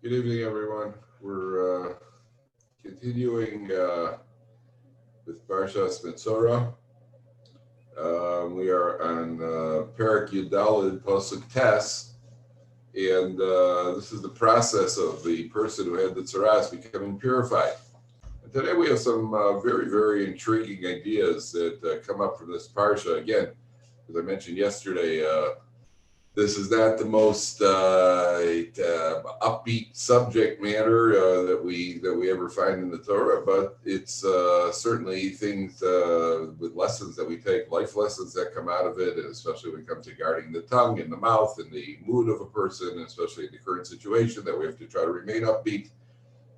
Good evening, everyone. We're continuing with Parshas Mitzorah. We are on Perek Yudalid Pasuk Tes, and this is the process of the person who had the tzaras becoming purified. And today we have some very, very intriguing ideas that come up from this parsha. Again, as I mentioned yesterday, this is not the most upbeat subject matter that we ever find in the Torah, but it's certainly things with lessons that we take, life lessons that come out of it, and especially when it comes to guarding the tongue and the mouth and the mood of a person, and especially in the current situation that we have to try to remain upbeat.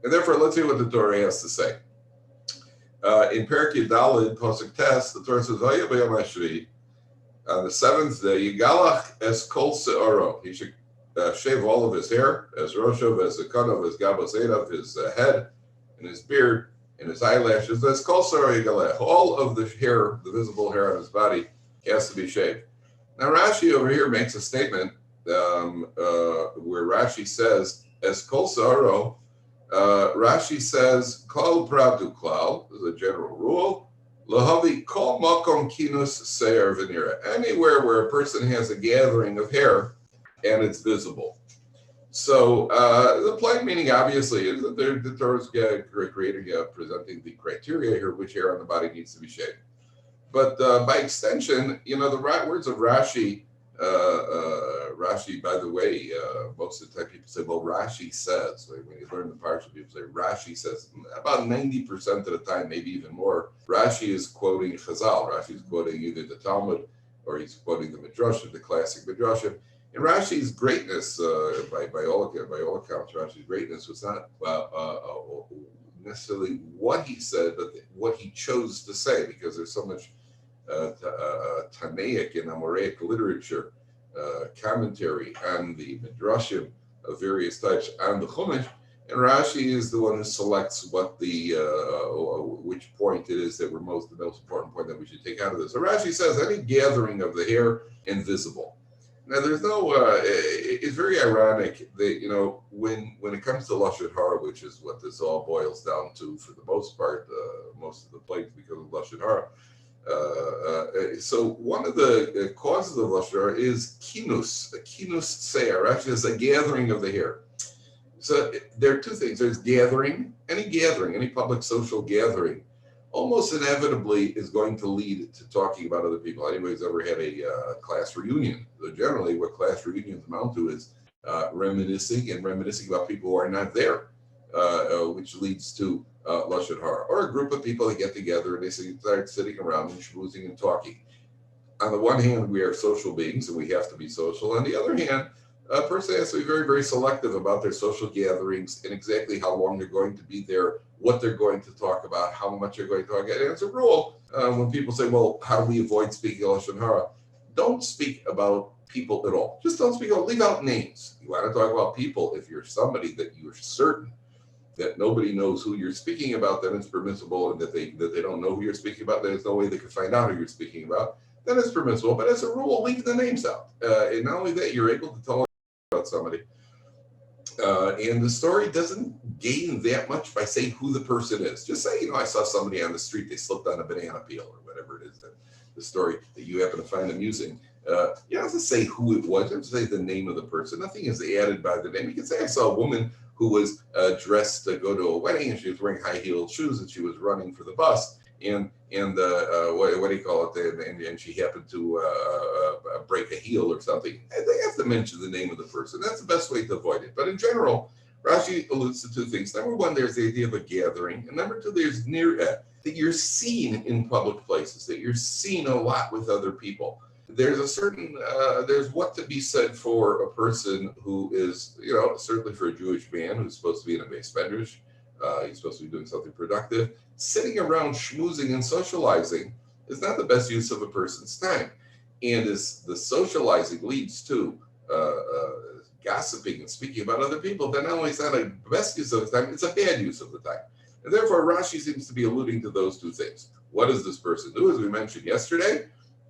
And therefore, let's see what the Torah has to say. In Perek Yudalid, Pasuk Tes, the Torah says, "Vayeh b'yom hashvi." On the seventh day, Yigalach es kol se'oro. He should shave all of his hair, as Roshov, as Zakanov, as Gabos Edav, his head, and his beard, and his eyelashes. As kol se'oro Yigalach. All of the hair, the visible hair on his body, has to be shaved. Now, Rashi over here makes a statement where Rashi says, as kol se'oro, Rashi says, klal pratu klal, this is a general rule. Lahavi kol makom kinus seir venira. Anywhere where a person has a gathering of hair and it's visible. So the plain meaning, obviously, is that the Torah is presenting the criteria here, which hair on the body needs to be shaved. But by extension, the right words of Rashi, Rashi, by the way, most of the time people say, well, Rashi says. When you learn the parsha, people say Rashi says. About 90% of the time, maybe even more, Rashi is quoting Chazal. Rashi is quoting either the Talmud or he's quoting the Midrashim, the classic Midrashim. And Rashi's greatness, by all accounts, Rashi's greatness was not necessarily what he said, but what he chose to say, because there's so much Tanaic and Amoraic literature, commentary on the Midrashim of various types on the Chumash, and Rashi is the one who selects what which point it is that the most important point that we should take out of this. So Rashi says any gathering of the hair invisible. Now, there's no. It's very ironic that when it comes to lashon hara, which is what this all boils down to for the most part, most of the plagues because of lashon hara. So one of the causes of lashon hara is kinus, a kinus seir, actually is a gathering of the hair. So there are two things. There's gathering, any public social gathering, almost inevitably is going to lead to talking about other people. Anybody's ever had a class reunion? So generally, what class reunions amount to is reminiscing about people who are not there, which leads to lashon hara, or a group of people that get together and they start sitting around and schmoozing and talking. On the one hand, we are social beings and we have to be social. On the other hand, a person has to be very, very selective about their social gatherings and exactly how long they're going to be there, what they're going to talk about, how much they're going to talk about. And as a rule, when people say, well, how do we avoid speaking lashon hara? Don't speak about people at all. Just don't speak. Leave out names. You want to talk about people. If you're somebody that you're certain that nobody knows who you're speaking about, then it's permissible, and that they don't know who you're speaking about, there's no way they can find out who you're speaking about, then it's permissible. But as a rule, leave the names out. And not only that, you're able to tell about somebody. And the story doesn't gain that much by saying who the person is. Just say, I saw somebody on the street, they slipped on a banana peel or whatever it is, that the story that you happen to find amusing. You don't have to say who it was. You don't have to say the name of the person. Nothing is added by the name. You can say, I saw a woman who was dressed to go to a wedding, and she was wearing high-heeled shoes, and she was running for the bus. And what do you call it? And she happened to break a heel or something. And they have to mention the name of the person. That's the best way to avoid it. But in general, Rashi alludes to two things. Number one, there's the idea of a gathering. And number two, there's that you're seen in public places, that you're seen a lot with other people. There's a certain, there's what to be said for a person who is, certainly for a Jewish man who's supposed to be in a base medrash, he's supposed to be doing something productive. Sitting around schmoozing and socializing is not the best use of a person's time. And as the socializing leads to gossiping and speaking about other people, then not only is that a best use of the time, it's a bad use of the time. And therefore, Rashi seems to be alluding to those two things. What does this person do? As we mentioned yesterday,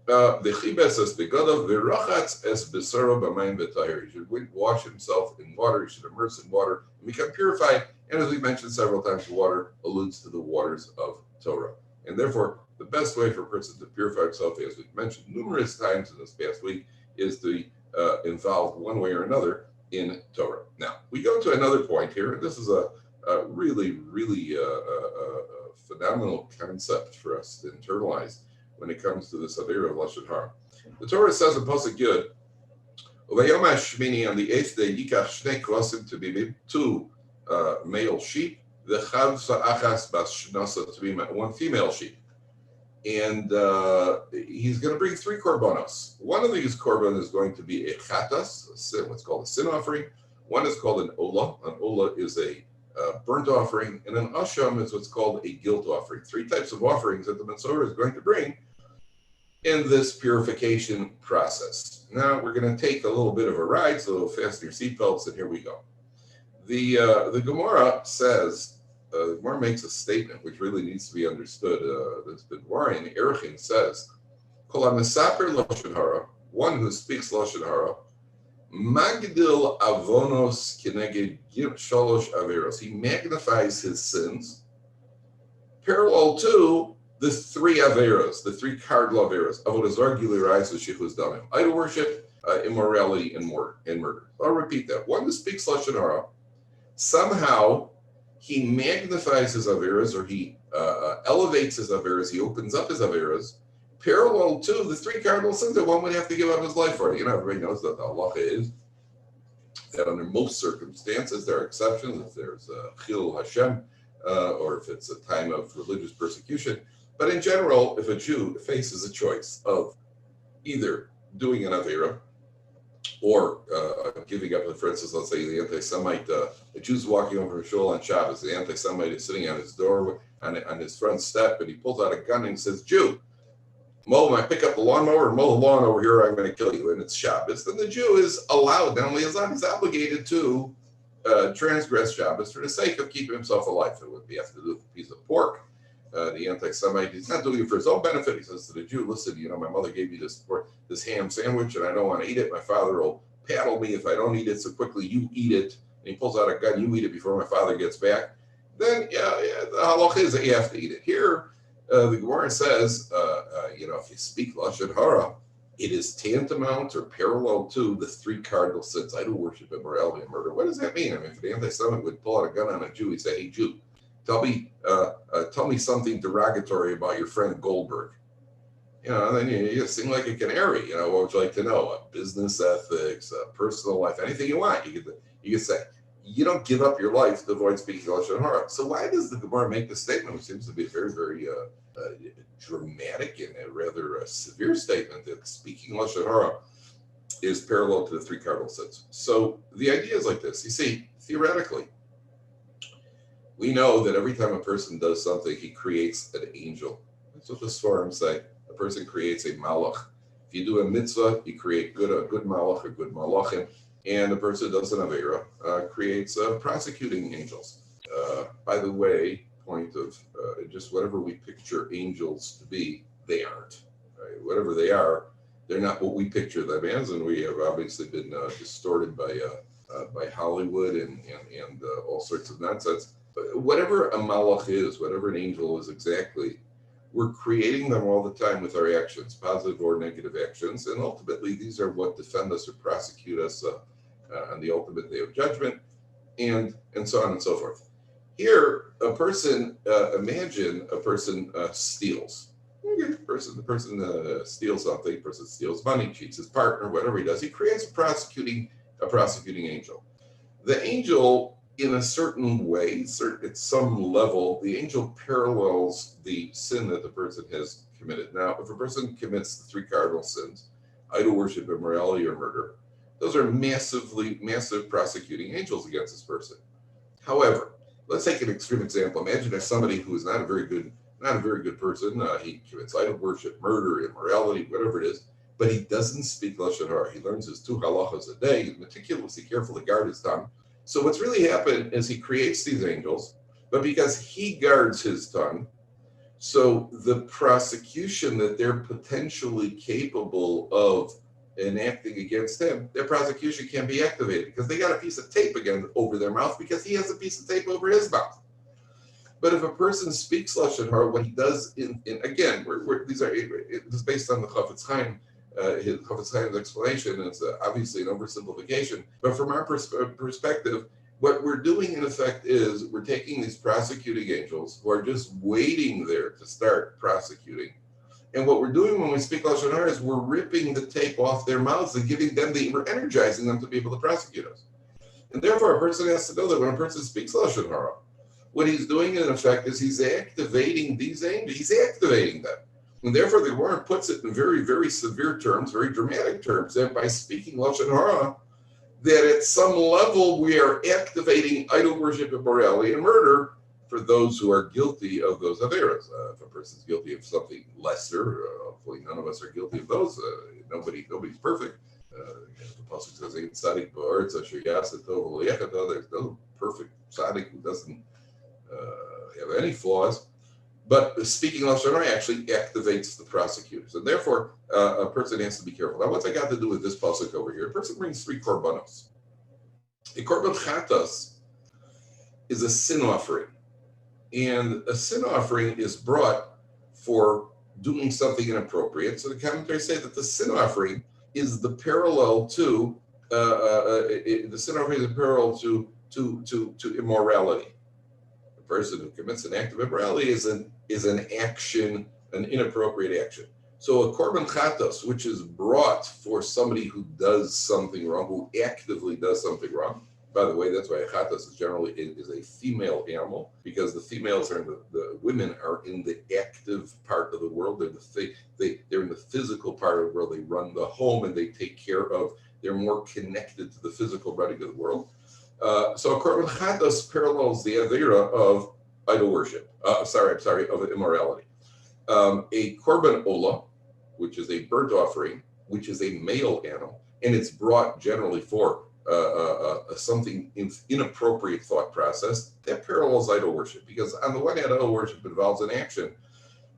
The chibes es begodav v'rachatz es besaro b'mayim v'tayir. He should wash himself in water. He should immerse in water and become purified. And as we mentioned several times, water alludes to the waters of Torah. And therefore, the best way for a person to purify himself, as we've mentioned numerous times in this past week, is to involve one way or another in Torah. Now, we go to another point here. This is a really phenomenal concept for us to internalize when it comes to this Avera of Lashon Hara. The Torah says in Pasuk Yud, "Uvayom hashmini, on the 8th day, yikach shnei krosim to be two male sheep, v'chav sa'achas bas shnasa to be one female sheep." And he's going to bring 3 korbanos. One of these korban is going to be a chatas, what's called a sin offering. One is called an olah. An olah is a burnt offering, and an asham is what's called a guilt offering. 3 types of offerings that the Mesorah is going to bring in this purification process. Now we're going to take a little bit of a ride, so fasten your seatbelts, and here we go. The Gemara says, the Gemara makes a statement which really needs to be understood. The Gemara in Erechim says, "Kol hamesaper lashon hara," one who speaks lashon hara, magdil avonos kineged shalosh averos. He magnifies his sins, parallel to the 3 averos, the 3 cardinal averos. Avodah zarah, gilui arayos, v'shichus damim. Idol worship, immorality, and murder. I'll repeat that. One who speaks lashon hara, somehow he magnifies his averas, or he elevates his averas, he opens up his averas, parallel to the 3 cardinal sins that one would have to give up his life for. You know, everybody knows that the halacha is that under most circumstances, there are exceptions, if there's chil Hashem, or if it's a time of religious persecution. But in general, if a Jew faces a choice of either doing an avera or giving up, for instance, let's say the anti-Semite, a Jew's walking over a shul on Shabbos, the anti-Semite is sitting on his door, on his front step, and he pulls out a gun and he says, "Jew, mow, I pick up the lawnmower and mow the lawn over here, I'm going to kill you," and it's Shabbos. Then the Jew is allowed, not only is not, he's obligated to transgress Shabbos for the sake of keeping himself alive. So what he has to do with a piece of pork. The anti-Semite, he's not doing it for his own benefit. He says to the Jew, "Listen, you know, my mother gave me this ham sandwich and I don't want to eat it. My father will paddle me if I don't eat it, so quickly you eat it." And he pulls out a gun, "You eat it before my father gets back." Then, the halach is that you have to eat it. Here, the Gemara says, if you speak lashon hara, it is tantamount or parallel to the 3 cardinal sins: idol worship, immorality, and murder. What does that mean? I mean, if the anti-Semite would pull out a gun on a Jew, he'd say, "Hey, Jew, tell me something derogatory about your friend Goldberg." And then you sing like a canary. What would you like to know? Business ethics, personal life, anything you want. You could say. You don't give up your life to avoid speaking lashon hara. So why does the Gemara make this statement, which seems to be a very, very dramatic and a rather severe statement, that speaking lashon hara is parallel to the 3 cardinal sins? So the idea is like this. You see, theoretically, we know that every time a person does something, he creates an angel. That's what the Sforim say. A person creates a malach. If you do a mitzvah, you create a good malach or good malachim. And the person does an avera, creates prosecuting angels. By the way, point of just whatever we picture angels to be, they aren't. Right? Whatever they are, they're not what we picture them as, and we have obviously been distorted by Hollywood and all sorts of nonsense. But whatever a malach is, whatever an angel is exactly, we're creating them all the time with our actions, positive or negative actions, and ultimately these are what defend us or prosecute us on the ultimate day of judgment, and so on and so forth. Here, a person, imagine a person steals. Okay, the person steals something. The person steals money, cheats his partner, whatever he does. He creates a prosecuting angel. The angel, in a certain way, at some level, the angel parallels the sin that the person has committed. Now, if a person commits the 3 cardinal sins, idol worship, immorality, or murder, those are massive prosecuting angels against this person. However, let's take an extreme example. Imagine if somebody who is not a very good person, he commits idol worship, murder, immorality, whatever it is, but he doesn't speak lashon hara. He learns his 2 halachas a day. He's meticulously careful to guard his tongue. So what's really happened is he creates these angels, but because he guards his tongue, So the prosecution that they're potentially capable of enacting against him, their prosecution can't be activated because they got a piece of tape again over their mouth because he has a piece of tape over his mouth. But if a person speaks lashon hara, what he does again, these are it is based on the Chafetz Chaim, his Chafetz Chaim's explanation, and it's obviously an oversimplification. But from our perspective, what we're doing in effect is we're taking these prosecuting angels who are just waiting there to start prosecuting. And what we're doing when we speak lashon hara is we're ripping the tape off their mouths and we're energizing them to be able to prosecute us. And therefore, a person has to know that when a person speaks lashon hara, what he's doing in effect is he's activating these angels. He's activating them. And therefore, the Gemara puts it in very, very severe terms, very dramatic terms, that by speaking lashon hara, that at some level we are activating idol worship, immorality, and murder for those who are guilty of those averas. If a person's guilty of something lesser, hopefully none of us are guilty of those. Nobody's perfect. The pasuk says, "Ein tzaddik ba'aretz asher yaseh tov v'lo." There's no perfect tzaddik who doesn't have any flaws, but speaking lashon hara actually activates the prosecutors, and therefore a person has to be careful. Now, what's that got to do with this pasuk over here? A person brings 3 korbanos. A korban chatas is a sin offering, and a sin offering is brought for doing something inappropriate. So the commentaries say that the sin offering is the parallel to immorality. Person who commits an act of immorality is an action, an inappropriate action. So a korban chatas, which is brought for somebody who does something wrong, who actively does something wrong. By the way, that's why a chatas is generally is a female animal, because the females are the women are in the active part of the world. They're in the physical part of the world. They run the home and they take care of. They're more connected to the physical running of the world. So a korban chatas parallels the avera of idol worship. Of immorality. A korban olah, which is a burnt offering, which is a male animal, and it's brought generally for something inappropriate thought process, that parallels idol worship. Because on the one hand, idol worship involves an action,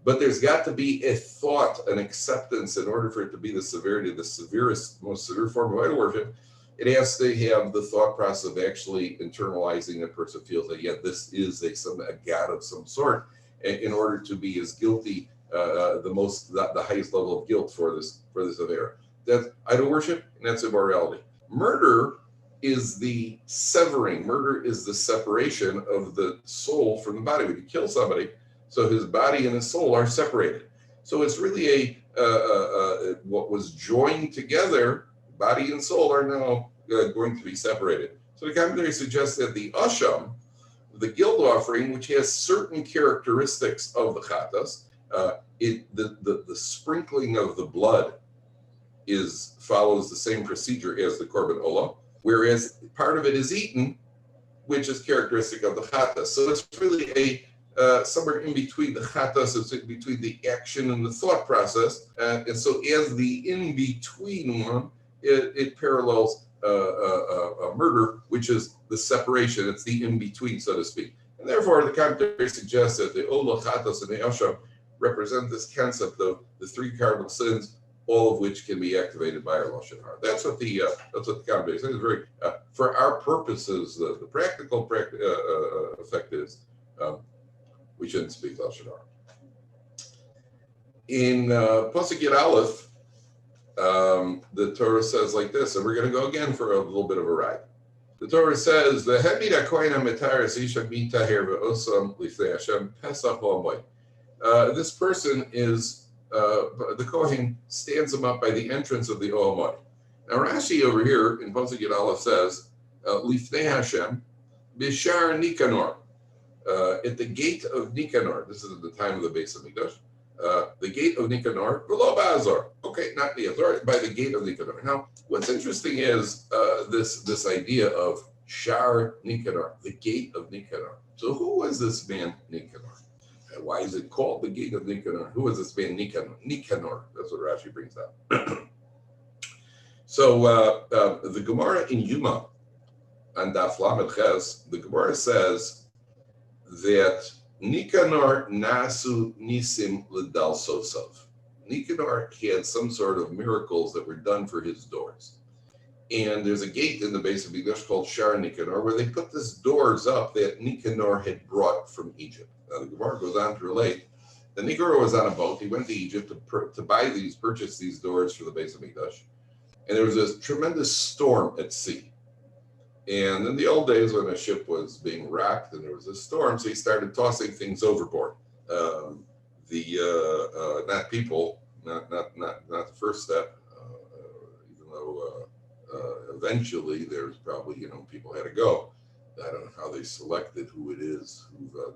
but there's got to be a thought, an acceptance in order for it to be the severity, the most severe form of idol worship. It has to have the thought process of actually internalizing. A person feels that, yeah, this is a god of some sort, in order to be as guilty, the highest level of guilt for this avera. That's idol worship, and that's immorality. Murder is the severing. Murder is the separation of the soul from the body. When you kill somebody, so his body and his soul are separated. So it's really what was joined together. Body and soul are now going to be separated. So the commentary suggests that the asham, the guilt offering, which has certain characteristics of the chatas, the sprinkling of the blood follows the same procedure as the korban olah, whereas part of it is eaten, which is characteristic of the chatas. So it's really somewhere in between the chatas, it's in between the action and the thought process, and so as the in between one. It parallels a murder, which is the separation. It's the in-between, so to speak. And therefore, the commentary suggests that the olah, chatas, and the asham represent this concept of the 3 cardinal sins, all of which can be activated by our lashon hara. That's what the commentary says. Very for our purposes, the practical effect is we shouldn't speak lashon hara. In pasuk Yud Aleph, the Torah says like this, and we're going to go again for a little bit of a ride. The Torah says, "The hemida koina mitaris isha mitahir ve'osam lifnei Hashem pesach ha'amoy." This person is the Kohen stands him up by the entrance of the Ohamot. Now Rashi over here in pasuk Yud Aleph says, "Lifnei Hashem bishar Nikanor," at the gate of Nikanor. This is at the time of the Beis Hamikdash. The gate of Nikanor, below Ba'azor. Okay, not Nikanor, by the gate of Nikanor. Now, what's interesting is this idea of Shar Nikanor, the gate of Nikanor. So who was this man Nikanor? And why is it called the gate of Nikanor? Who was this man Nikanor? Nikanor, that's what Rashi brings up. So the Gemara in Yuma, on Daf Lamed Ches, the Gemara says that Nicanor nasu nisim lidal sosov. Nicanor had some sort of miracles that were done for his doors. And there's a gate in the base of English called Shar Nicanor, where they put these doors up that Nicanor had brought from Egypt. Now the Gemara goes on to relate that Nicanor was on a boat. He went to Egypt to purchase these doors for the base of English. And there was a tremendous storm at sea. And in the old days when a ship was being rocked and there was a storm, so he started tossing things overboard. Not people, not the first step, even though eventually there's probably, people had to go. I don't know how they selected who it is,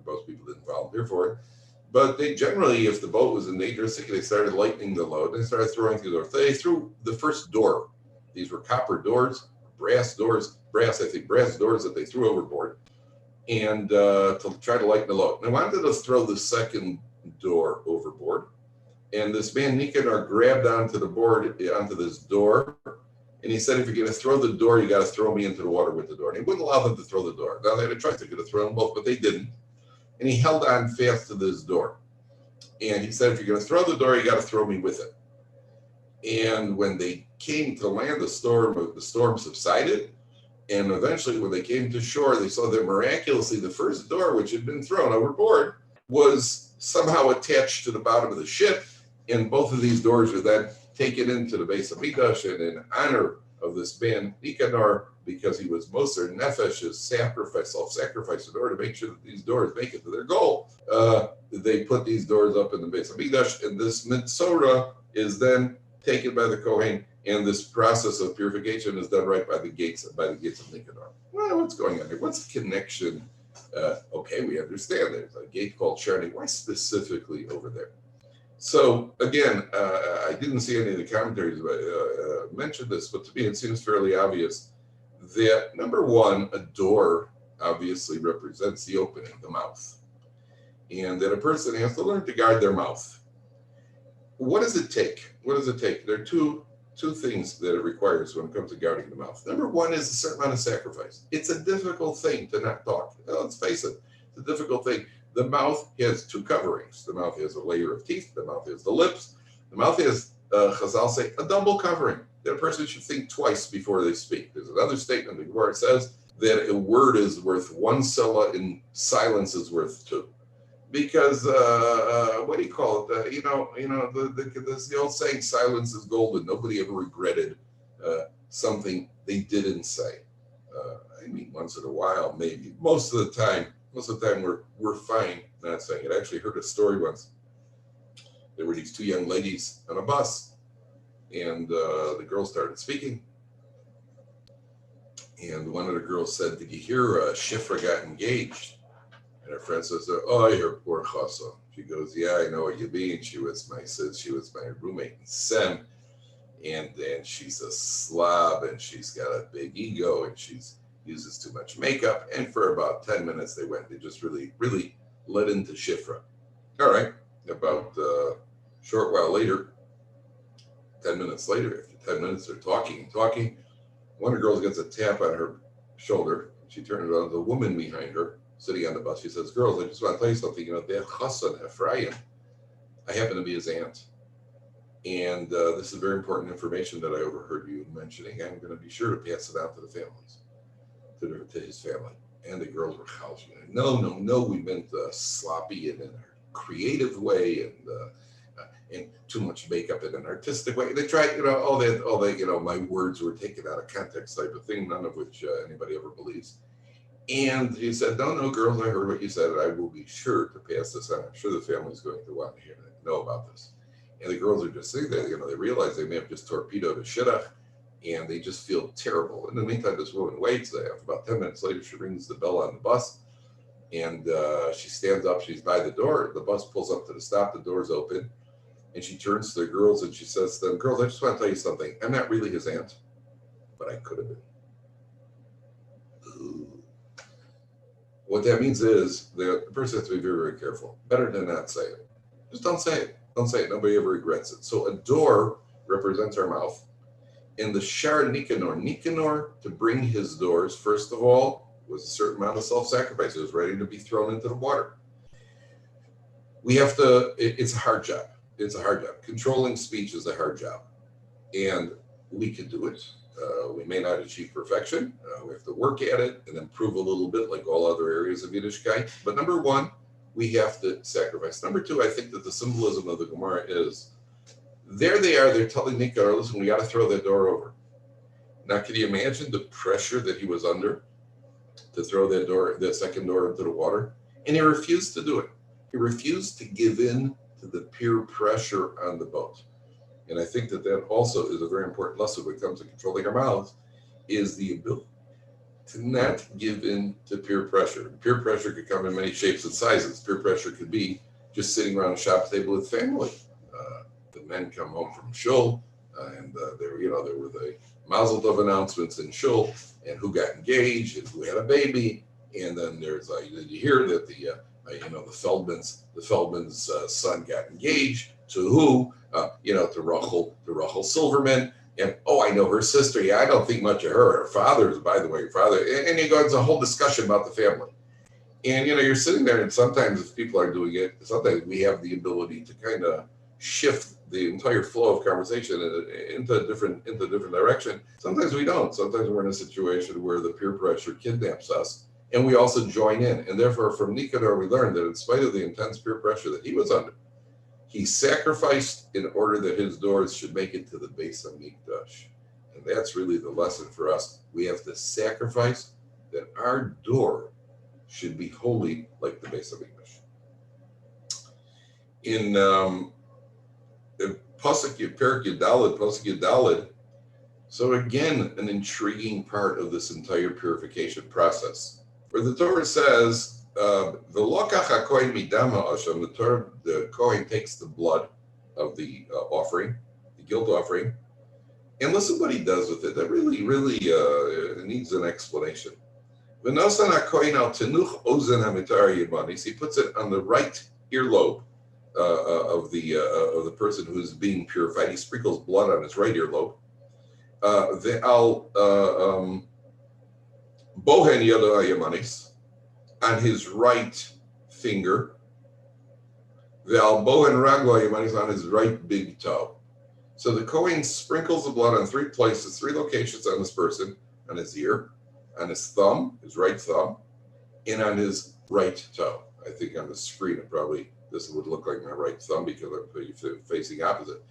most people didn't volunteer for it. But they generally, if the boat was in dangerous sea, they started lightening the load. They started throwing through the door. They threw the first door. These were copper doors, brass doors that they threw overboard, and to try to lighten the load. They wanted to throw the second door overboard, and this man Nicanor grabbed onto this door, and he said, "If you're going to throw the door, you got to throw me into the water with the door." And he wouldn't allow them to throw the door. Now they had a choice; they could have thrown them both, but they didn't. And he held on fast to this door, and he said, "If you're going to throw the door, you got to throw me with it." And when they came to land, the storm subsided. And eventually, when they came to shore, they saw that miraculously the first door, which had been thrown overboard, was somehow attached to the bottom of the ship. And both of these doors were then taken into the base of Mikdash. And in honor of this man, Nicanor, because he was Moser Nefesh, his self-sacrifice in order to make sure that these doors make it to their goal, they put these doors up in the base of Mikdash. And this Mitzorah is then taken by the Kohen, and this process of purification is done right by the gates of Nicanor. Well, what's going on here? What's the connection? Okay, we understand there's a gate called Sharni. Why specifically over there? So again, I didn't see any of the commentaries mention this, but to me it seems fairly obvious that number one, a door obviously represents the opening, the mouth, and that a person has to learn to guard their mouth. What does it take? There are two things that it requires when it comes to guarding the mouth. Number one is a certain amount of sacrifice. It's a difficult thing to not talk. Let's face it, it's a difficult thing. The mouth has two coverings. The mouth has a layer of teeth. The mouth has the lips. The mouth has, Chazal say, a double covering. That a person should think twice before they speak. There's another statement where it says that a word is worth one selah and silence is worth two. Because what do you call it? There's the old saying, "Silence is golden." Nobody ever regretted something they didn't say. I mean, once in a while, maybe. Most of the time, we're fine not saying it. I actually heard a story once. There were these two young ladies on a bus, and the girl started speaking. And one of the girls said, "Did you hear Shifra got engaged?" And her friend says, "Oh, your poor Chasa." She goes, "Yeah, I know what you mean. She was my roommate in Sem, and she's a slob, and she's got a big ego, and she uses too much makeup." And for about 10 minutes, they just really, really led into Shifra. All right. About a short while later, 10 minutes later, after 10 minutes, they're talking. One of the girls gets a tap on her shoulder. She turned around, the woman behind her, sitting on the bus. She says, "Girls, I just want to tell you something. That Chassan Ephraim, I happen to be his aunt. And this is very important information that I overheard you mentioning. I'm going to be sure to pass it on to the families, to his family." And the girls were housing. No, we meant sloppy and in a creative way and too much makeup in an artistic way. They tried, all that, my words were taken out of context type of thing, none of which anybody ever believes. And he said, no, girls, I heard what you said. I will be sure to pass this on. I'm sure the family's going to want to know about this. And the girls are just sitting there, they realize they may have just torpedoed a shidduch, and they just feel terrible. In the meantime, this woman waits. About 10 minutes later, she rings the bell on the bus, and she stands up. She's by the door. The bus pulls up to the stop. The door's open, and she turns to the girls, and she says to them, "Girls, I just want to tell you something. I'm not really his aunt, but I could have been." Ooh. What that means is that the person has to be very, very careful. Better than not say it. Just don't say it. Don't say it. Nobody ever regrets it. So a door represents our mouth. And the Shar Nicanor, to bring his doors, first of all, was a certain amount of self-sacrifice. It was ready to be thrown into the water. it's a hard job. It's a hard job. Controlling speech is a hard job. And we can do it. We may not achieve perfection. We have to work at it and improve a little bit like all other areas of Yiddishkeit. But number one, we have to sacrifice. Number two, I think that the symbolism of the Gemara is, there they are, they're telling Nikar, listen, we got to throw that door over. Now, can you imagine the pressure that he was under to throw that second door into the water? And he refused to do it. He refused to give in to the peer pressure on the boat. And I think that also is a very important lesson when it comes to controlling our mouths, is the ability to not give in to peer pressure. Peer pressure could come in many shapes and sizes. Peer pressure could be just sitting around a shop table with family. The men come home from shul, and there were the Mazel Tov announcements in shul, and who got engaged, and who had a baby, and then there's you hear that the Feldman's son got engaged to who? To Rachel Silverman. And, I know her sister. Yeah, I don't think much of her. Her father's, by the way, her father. And you go into a whole discussion about the family. And, you're sitting there, and sometimes if people are doing it, sometimes we have the ability to kind of shift the entire flow of conversation into a different direction. Sometimes we don't. Sometimes we're in a situation where the peer pressure kidnaps us, and we also join in. And therefore, from Nicanor, we learned that in spite of the intense peer pressure that he was under, he sacrificed in order that his doors should make it to the Beis Hamikdash. And that's really the lesson for us. We have to sacrifice that our door should be holy like the Beis Hamikdash. In Pasuk Yudalid, so again, an intriguing part of this entire purification process, where the Torah says, the Kohen takes the blood of the offering, the guilt offering, and listen what he does with it. That really needs an explanation. He puts it on the right earlobe of the person who is being purified. He sprinkles blood on his right earlobe. Bohen Yado Yamanis, on his right finger. The Bohen Ragla Yamanis, on his right big toe. So the Kohen sprinkles the blood on 3 places, 3 locations on this person: on his ear, on his thumb, his right thumb, and on his right toe. I think on the screen, this would look like my right thumb because I'm facing opposite.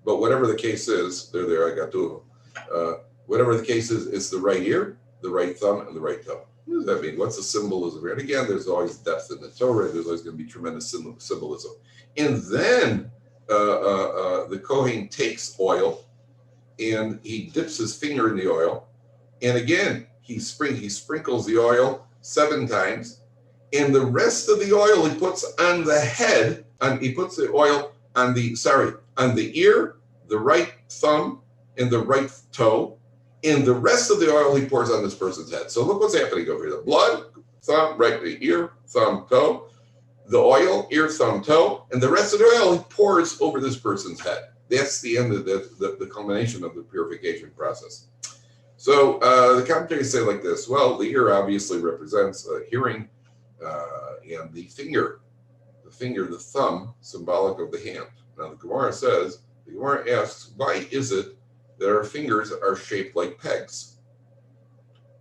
But whatever the case is, there I got 2 of them. Whatever the case is, it's the right ear, the right thumb, and the right toe. What does that mean? What's the symbolism here? And again, there's always depth in the Torah. There's always going to be tremendous symbolism. And then the Kohen takes oil and he dips his finger in the oil. And again, he sprinkles the oil 7 times. And the rest of the oil he puts on the head. He puts the oil on the ear, the right thumb, and the right toe. And the rest of the oil he pours on this person's head. So look what's happening over here. The blood, thumb, right ear, thumb, toe. The oil, ear, thumb, toe. And the rest of the oil he pours over this person's head. That's the end of the culmination of the purification process. So the commentaries say like this. Well, the ear obviously represents hearing, and the thumb, symbolic of the hand. Now the Gemara asks, why is it that our fingers are shaped like pegs?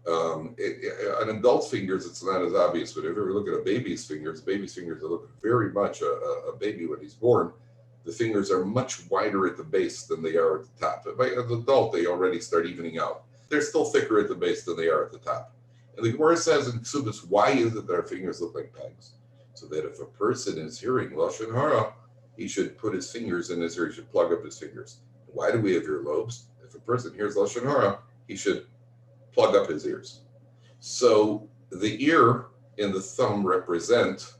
On adult fingers, it's not as obvious, but if you ever look at a baby's fingers look very much a baby when he's born. The fingers are much wider at the base than they are at the top. But by an adult, they already start evening out. They're still thicker at the base than they are at the top. And the Gemara says in Ksubis, why is it that our fingers look like pegs? So that if a person is hearing Lashon Hara, he should put his fingers in his ear, he should plug up his fingers. Why do we have earlobes? If a person hears Lashon Hara, he should plug up his ears. So the ear and the thumb represent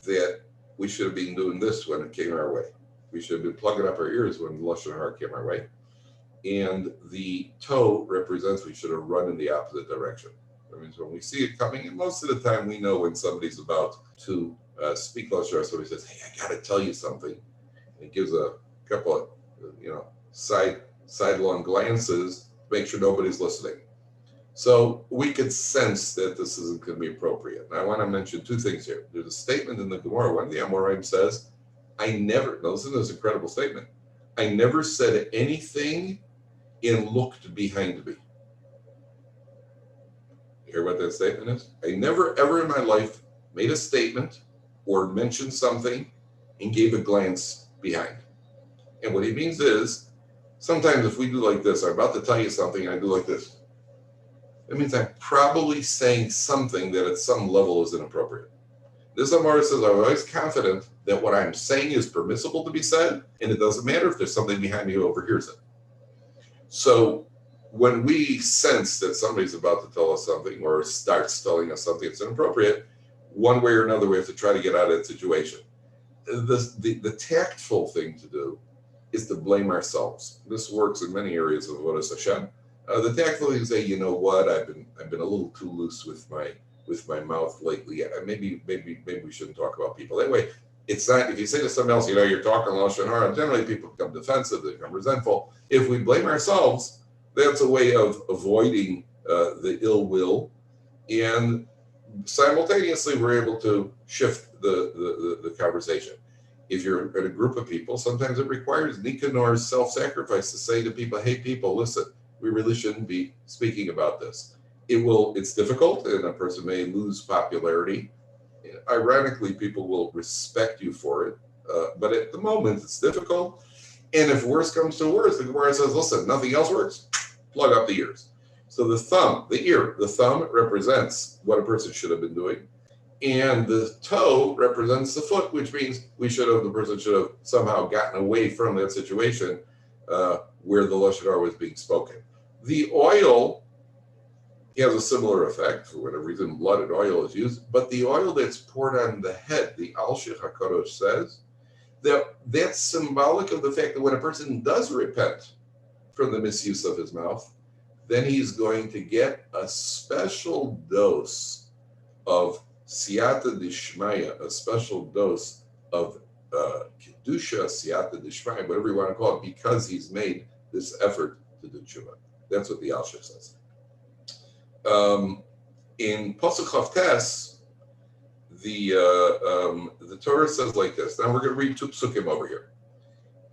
that we should have been doing this when it came our way. We should have been plugging up our ears when Lashon Hara came our way. And the toe represents we should have run in the opposite direction. That means when we see it coming, and most of the time we know when somebody's about to speak Lashon Hara, somebody says, hey, I got to tell you something. And he gives a couple of, sidelong glances to make sure nobody's listening. So we could sense that this isn't going to be appropriate. And I want to mention two things here. There's a statement in the Gemara. One of the Amoraim says, I never, now listen to this incredible statement, I never said anything and looked behind me. You hear what that statement is? I never ever in my life made a statement or mentioned something and gave a glance behind. And what he means is, sometimes if we do like this, I'm about to tell you something, and I do like this. That means I'm probably saying something that at some level is inappropriate. This Amar says, I'm always confident that what I'm saying is permissible to be said, and it doesn't matter if there's something behind me who overhears it. So when we sense that somebody's about to tell us something or starts telling us something that's inappropriate, one way or another, we have to try to get out of that situation. The tactful thing to do is to blame ourselves. This works in many areas of Avodas Hashem. The tactful thing is say, you know what, I've been a little too loose with my mouth lately. Maybe we shouldn't talk about people that way. It's not, if you say to somebody else, you're talking Lashon Hara, generally people become defensive, they become resentful. If we blame ourselves, that's a way of avoiding the ill will, and simultaneously we're able to shift the conversation. If you're in a group of people, sometimes it requires Nicanor's self-sacrifice to say to people, hey people, listen, we really shouldn't be speaking about this. It's difficult, and a person may lose popularity. Ironically, people will respect you for it, but at the moment it's difficult. And if worse comes to worse, the Gemara says, listen, nothing else works, plug up the ears. So the thumb represents what a person should have been doing, and the toe represents the foot, which means the person should have somehow gotten away from that situation where the Lashon Hara was being spoken. The oil has a similar effect. For whatever reason, blood and oil is used, but the oil that's poured on the head, the Al-Shich HaKadosh says, that's symbolic of the fact that when a person does repent from the misuse of his mouth, then he's going to get a special dose of siyata d'shmaya, a special dose of kedusha, siyata d'shmaya, whatever you want to call it, because he's made this effort to do tshuva. That's what the Al-Shich says. In Pasuk Chavtes, the Torah says like this. Now we're going to read two psukim over here.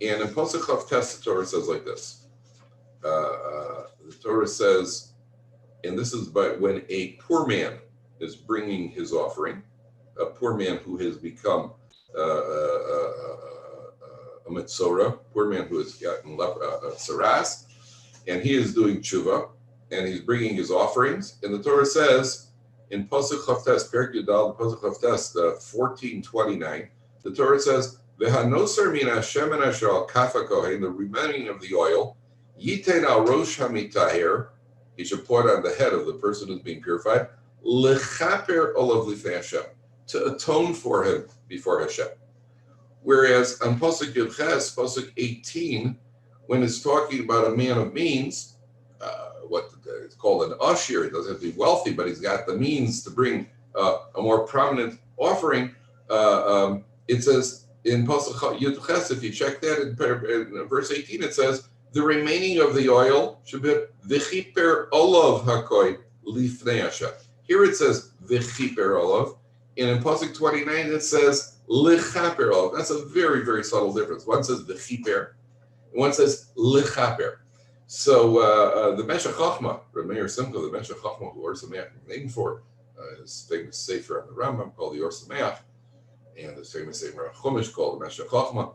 And in Pasuk Chavtes, the Torah says like this. The Torah says, and this is when a poor man is bringing his offering, a poor man who has become a metzora, poor man who has gotten saras, and he is doing tshuva, and he's bringing his offerings. And the Torah says in Pasuk Chavtes, Perek Yudal, Pasuk Chavtes, 14:29, the Torah says, "V'hanoser min Hashem and Asher al kafa kohen," the remaining of the oil, yitein al rosh hamitaher, he should pour it on the head of the person who's being purified, lechaper olav lifnei Hashem, to atone for him before Hashem. Whereas on Pasuk Yudches, Pasuk 18, when it's talking about a man of means, what it's called an usher, he doesn't have to be wealthy, but he's got the means to bring a more prominent offering. It says in Pasuk Yudches, if you check that in verse 18, it says, the remaining of the oil should be v'chiper olav hakoy lifnei Hashem. Here it says v'chiper olav, and in Pasuk 29 it says lichaper olav. That's a very, very subtle difference. One says v'chiper, and one says lichaper. So the Meshech Chochmah, Rabbi Simcha, the Meshech Chochmah, who Or Sameach is named for, his famous sefer on the Rambam called the Or Sameach, and his famous sefer on Chumash called the Meshech Chochmah.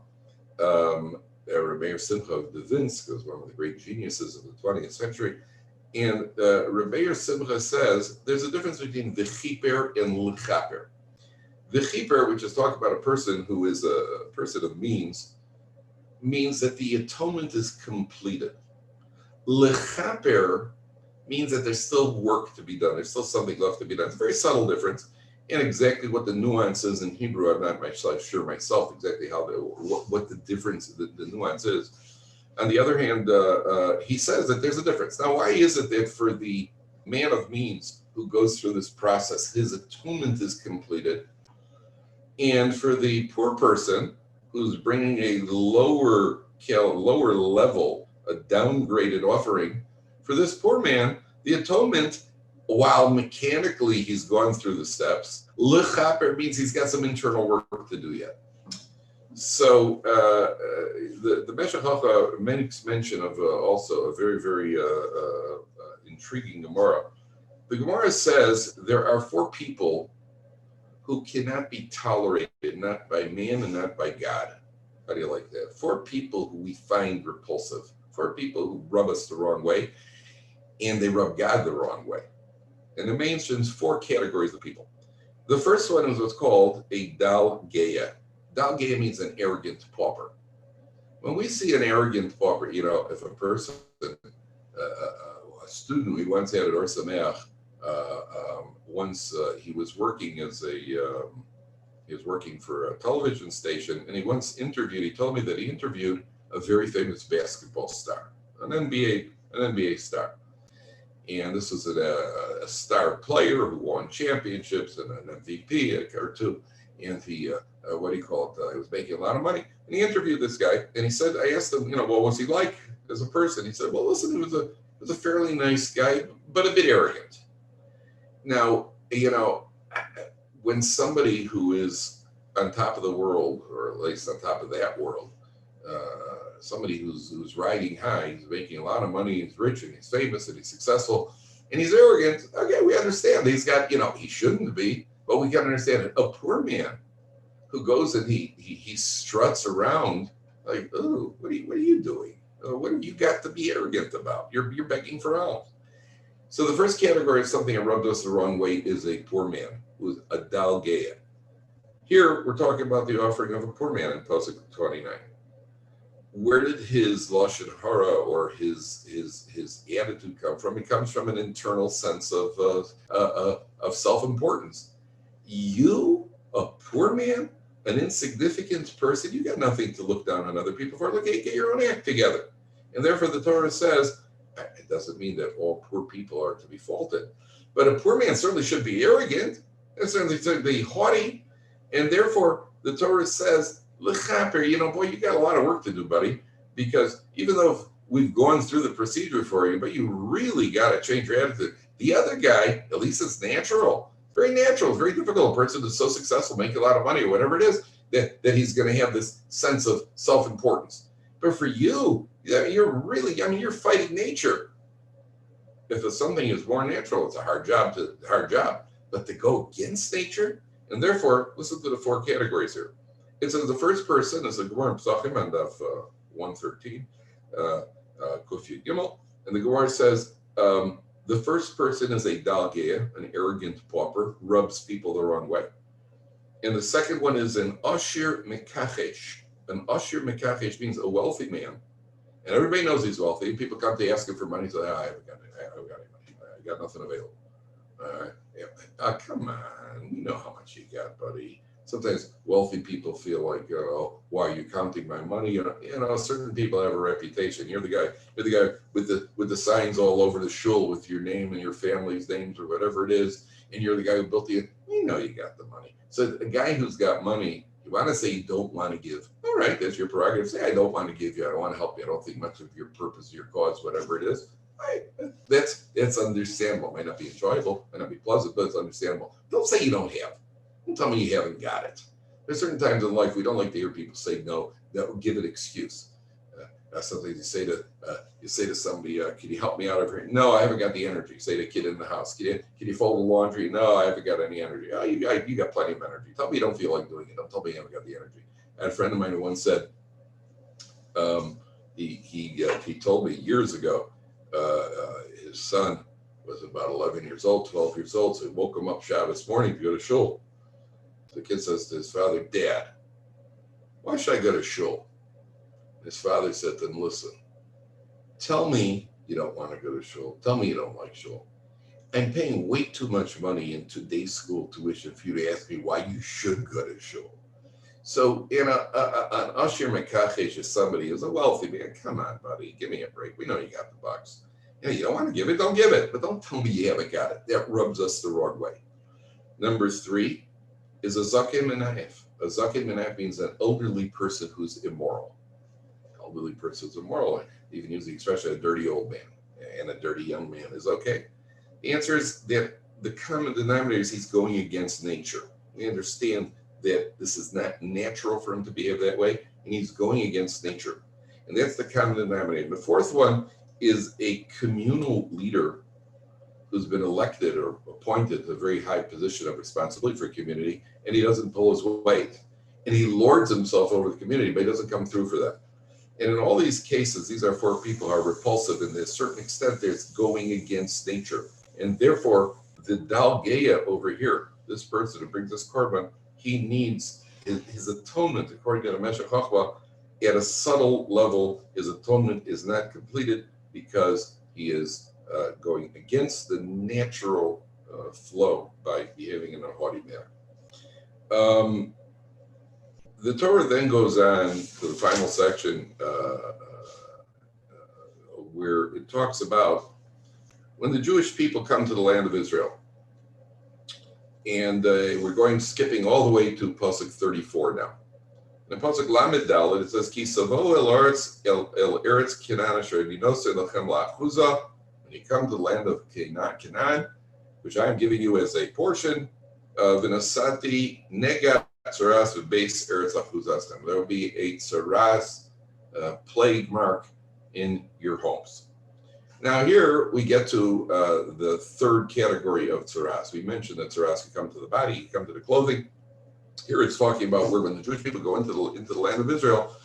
Rabbi Simcha of Dovid was one of the great geniuses of the 20th century. And Rabbi Simcha says there's a difference between the chiper and l'chaper. The chiper, which is talking about a person who is a person of means that the atonement is completed. L'chaper means that there's still work to be done. There's still something left to be done. It's a very subtle difference. And exactly what the nuance is in Hebrew, I'm not sure myself exactly how what the difference, the nuance is. On the other hand, he says that there's a difference. Now, why is it that for the man of means who goes through this process, his atonement is completed, and for the poor person who's bringing a lower level, a downgraded offering, for this poor man, The atonement, while mechanically he's gone through the steps, lechaper means he's got some internal work to do yet. So the Meshech Chochmah makes mention of also a very, very intriguing Gemara. The Gemara says there are 4 people who cannot be tolerated, not by man and not by God. How do you like that? 4 people who we find repulsive, 4 people who rub us the wrong way, and they rub God the wrong way. And it mentions 4 categories of people. The first one is what's called a dal geya. Dal geya means an arrogant pauper. When we see an arrogant pauper, if a person, a student we once had at Or Sameach, once he was working he was working for a television station, and he told me that he interviewed a very famous basketball star, an NBA star. And this was a star player who won championships and an MVP or 2. And he, he was making a lot of money. And he interviewed this guy, and he said, I asked him, what was he like as a person? He said, well, listen, he was a fairly nice guy, but a bit arrogant. Now, when somebody who is on top of the world, or at least on top of that world, somebody who's riding high, he's making a lot of money, he's rich and he's famous and he's successful, and he's arrogant, okay, we understand. He's got, he shouldn't be, but we can understand it. A poor man who goes and he struts around like, oh, what are you doing? What have you got to be arrogant about? You're begging for alms. So the first category of something that rubbed us the wrong way is a poor man, who's a dal geya. Here we're talking about the offering of a poor man in Pasuk 29. Where did his lashon hara or his attitude come from? It comes from an internal sense of self-importance. You, a poor man, an insignificant person, you got nothing to look down on other people for. Look, get your own act together. And therefore the Torah says, it doesn't mean that all poor people are to be faulted, but a poor man certainly should be arrogant, and certainly should be haughty, and therefore the Torah says, lechaper, boy, you got a lot of work to do, buddy, because even though we've gone through the procedure for you, but you really got to change your attitude. The other guy, at least it's natural, very natural, very difficult. A person is so successful, making a lot of money or whatever it is, that he's going to have this sense of self-importance. But for you, you're fighting nature. If something is more natural, it's a hard job. But to go against nature, and therefore, listen to the 4 categories here. It says the first person is the Gemara in Pesachim and of 113, Kuf Gimel, and the Gemara says the first person is a dal geya, an arrogant pauper, rubs people the wrong way, and the second one is an ashir mekachesh. An ashir mekachesh means a wealthy man, and everybody knows he's wealthy. People come to ask him for money, so I haven't got any money. I got nothing available. Come on, you know how much you got, buddy. Sometimes wealthy people feel like, why are you counting my money? Certain people have a reputation. You're the guy with the signs all over the shul with your name and your family's names or whatever it is, and you're the guy who built you got the money. So a guy who's got money, you want to say you don't want to give. All right, that's your prerogative. Say, I don't want to give you. I don't want to help you. I don't think much of your purpose, your cause, whatever it is. That's understandable. Might not be enjoyable, might not be pleasant, but it's understandable. Don't say you don't have. Don't tell me you haven't got it. There's certain times in life we don't like to hear people say no. Give an excuse. Sometimes you say to somebody, "Can you help me out over here?" No, I haven't got the energy. Say to a kid in the house, "Can you fold the laundry?" No, I haven't got any energy. Oh, you got plenty of energy. Tell me you don't feel like doing it. Don't tell me you haven't got the energy. I had a friend of mine who once said, he told me years ago, his son was about 11 years old, 12 years old, so he woke him up Shabbos morning to go to shul. The kid says to his father, "Dad, why should I go to shul?" His father said to him, "Listen, tell me you don't want to go to shul. Tell me you don't like shul. I'm paying way too much money in today's school tuition for you to ask me why you should go to shul." So, an Ashir Mekachesh is somebody who's a wealthy man. Come on, buddy, give me a break. We know you got the bucks. You don't want to give it, don't give it. But don't tell me you haven't got it. That rubs us the wrong way. Number 3 is a zaken menahef. A zaken menahef means an elderly person who's immoral. Elderly person who's immoral. You can use the expression a dirty old man, and a dirty young man is okay. The answer is that the common denominator is he's going against nature. We understand that this is not natural for him to behave that way, and he's going against nature. And that's the common denominator. The fourth one is a communal leader who's been elected or appointed to a very high position of responsibility for a community, and he doesn't pull his weight. And he lords himself over the community, but he doesn't come through for that. And in all these cases, these are four people who are repulsive, and to a certain extent, there's going against nature. And therefore, the Dalgeya over here, this person who brings us korban, he needs his atonement, according to the Meshech Chochmah, at a subtle level. His atonement is not completed because he is going against the natural flow by behaving in a haughty manner. The Torah then goes on to the final section where it talks about when the Jewish people come to the land of Israel. And we're skipping all the way to Pasuk 34 now. In Pasuk Lamed Dalet, it says, Ki savo el eretz Canaan asher ninose lachem la'achuza. When you come to the land of Canaan, which I am giving you as a portion, v'nasati nega tzaras v'beis eretz la'achuzastem. There will be a tzaras plague mark in your homes. Now here we get to the third category of tzaras. We mentioned that tzaras can come to the body, can come to the clothing. Here it's talking about where when the Jewish people go into the land of Israel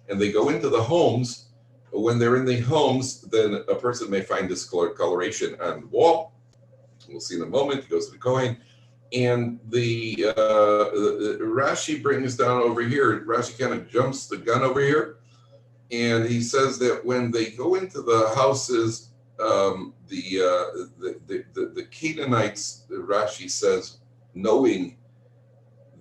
and they go into the homes, when they're in the homes, then a person may find discoloration on the wall. We'll see in a moment. He goes to the Kohen. And the Rashi brings down over here, Rashi kind of jumps the gun over here. And he says that when they go into the houses, the Canaanites, Rashi says, knowing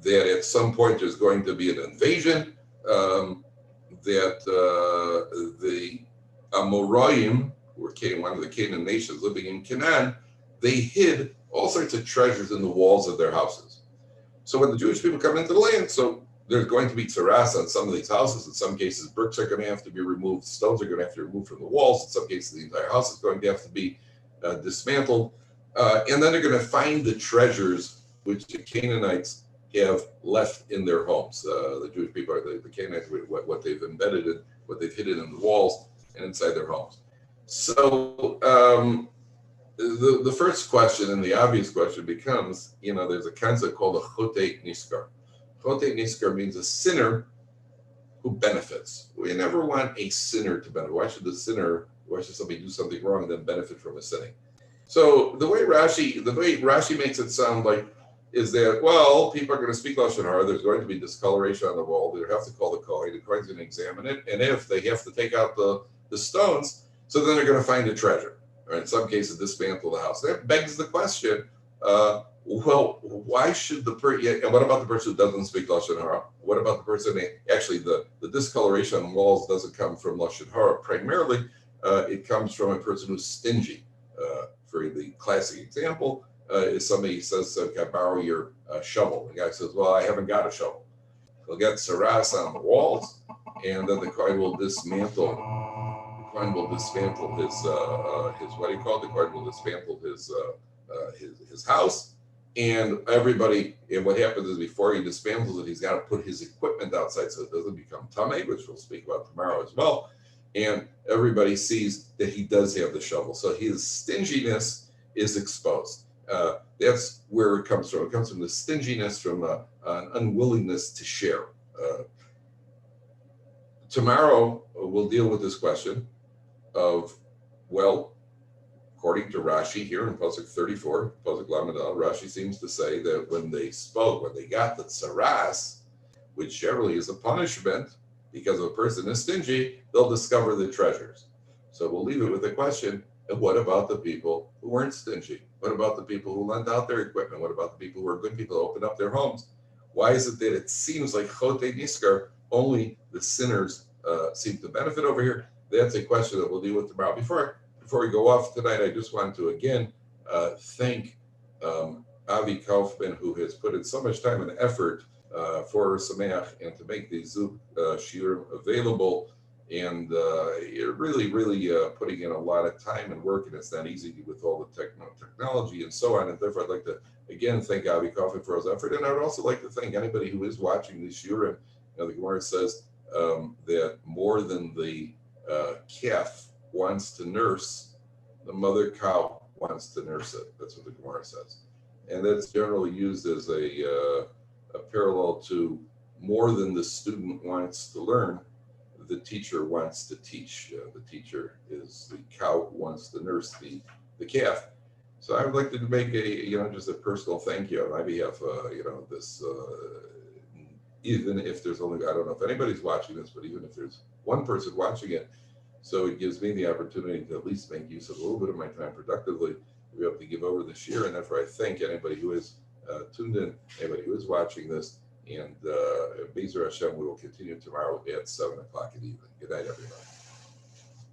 that at some point there's going to be an invasion, that the Amoraim, who were one of the Canaan nations living in Canaan, they hid all sorts of treasures in the walls of their houses. So when the Jewish people come into the land, so there's going to be tzaras on some of these houses. In some cases, bricks are going to have to be removed. Stones are going to have to be removed from the walls. In some cases, the entire house is going to have to be dismantled. And then they're going to find the treasures which the Canaanites have left in their homes. The Jewish people are the Canaanites, what they've embedded in, what they've hidden in the walls and inside their homes. So the first question and the obvious question becomes, there's a concept called a chotei niskar. Chotei niskar means a sinner who benefits. We never want a sinner to benefit. Why should somebody do something wrong and then benefit from a sinning? So the way Rashi makes it sound like is that, well, people are going to speak Lashon Hara, there's going to be discoloration on the wall, they have to call the Kohen's going to examine it, and if they have to take out the stones, so then they're going to find a treasure, or in some cases dismantle the house. That begs the question, well, why should and what about the person who doesn't speak Lashon Hara? What about the person, actually the discoloration on walls doesn't come from Lashon Hara, primarily it comes from a person who's stingy. For the classic example, is somebody says, can I borrow your shovel? The guy says, well, I haven't got a shovel. He'll get tzaras on the walls, and then the Kohen will dismantle. The Kohen will dismantle his what do you call it? The Kohen will dismantle his house, and everybody. And what happens is before he dismantles it, he's got to put his equipment outside so it doesn't become tamei, which we'll speak about tomorrow as well. And everybody sees that he does have the shovel, so his stinginess is exposed. That's where it comes from. It comes from the stinginess, from an unwillingness to share. Tomorrow, we'll deal with this question of, well, according to Rashi here in Pasuk 34, Pasuk Lamadal, Rashi seems to say that when they got the tzaras, which generally is a punishment because a person is stingy, they'll discover the treasures. So we'll leave it with the question, and what about the people who weren't stingy? What about the people who lent out their equipment? What about the people who are good people who open up their homes? Why is it that it seems like chotei niskar, only the sinners seem to benefit over here? That's a question that we'll deal with tomorrow. Before we go off tonight, I just want to again thank Avi Kaufman, who has put in so much time and effort for Sameach and to make the Zoom shiur available. And you're really, really putting in a lot of time and work, and it's not easy with all the technology and so on. And therefore, I'd like to again thank Avi Kaufman for his effort, and I would also like to thank anybody who is watching this year. And the Gemara says that more than the calf wants to nurse, the mother cow wants to nurse it. That's what the Gemara says, and that's generally used as a parallel to more than the student wants to learn, the teacher wants to teach. The teacher is the cow who wants to nurse the calf. So I would like to make a just a personal thank you on my behalf. This even if there's only, I don't know if anybody's watching this, but even if there's one person watching it, so it gives me the opportunity to at least make use of a little bit of my time productively to be able to give over this year. And therefore I thank anybody who is tuned in, anybody who is watching this. And Be'ezer Hashem, we will continue tomorrow at 7 o'clock in the evening. Good night, everybody.